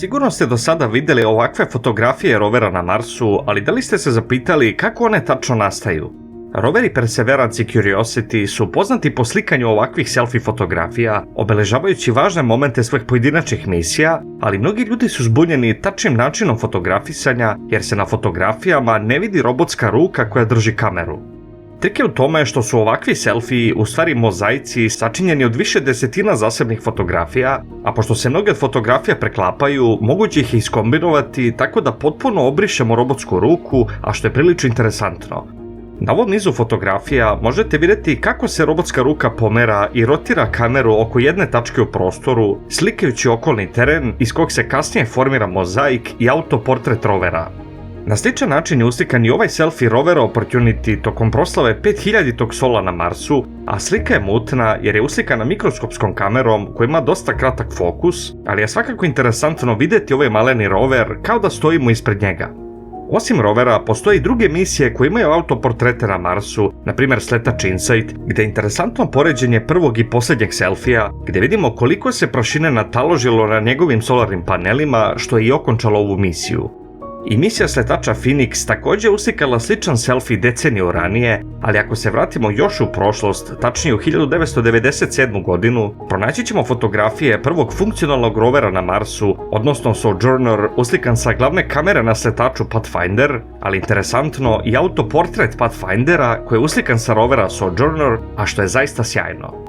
Sigurno ste do sada vidjeli ovakve fotografije rovera na Marsu, ali da li ste se zapitali kako one tačno nastaju? Roveri Perseverance i Curiosity su poznati po slikanju ovakvih selfie fotografija, obeležavajući važne momente svojih pojedinačnih misija, ali mnogi ljudi su zbunjeni tačnim načinom fotografisanja jer se na fotografijama ne vidi robotska ruka koja drži kameru. Trik je u tome što su ovakvi selfiji u stvari mozaici sačinjeni od više desetina zasebnih fotografija, a pošto se mnoge od fotografija preklapaju, moguće ih je iskombinovati tako da potpuno obrišemo robotsku ruku, a što je prilično interesantno. Na ovom nizu fotografija možete vidjeti kako se robotska ruka pomera i rotira kameru oko jedne tačke u prostoru, slikajući okolni teren iz kog se kasnije formira mozaik i autoportret rovera. Na sličan način je uslikan i ovaj selfie rovera Opportunity tokom proslave 5000. sola na Marsu, a slika je mutna jer je uslikana mikroskopskom kamerom koja ima dosta kratak fokus, ali je svakako interesantno vidjeti ovaj maleni rover kao da stojimo ispred njega. Osim rovera, postoje i druge misije koje imaju autoportrete na Marsu, na primjer sletač InSight, gdje je interesantno poređenje prvog i posljednjeg selfija, gdje vidimo koliko se prašine nataložilo na njegovim solarnim panelima, što je i okončalo ovu misiju. I misija sletača Phoenix također uslikala sličan selfie deceniju ranije, ali ako se vratimo još u prošlost, tačnije u 1997. godinu, pronaći ćemo fotografije prvog funkcionalnog rovera na Marsu, odnosno Sojourner, uslikan sa glavne kamere na sletaču Pathfinder, ali interesantno i autoportret Pathfindera koji je uslikan sa rovera Sojourner, a što je zaista sjajno.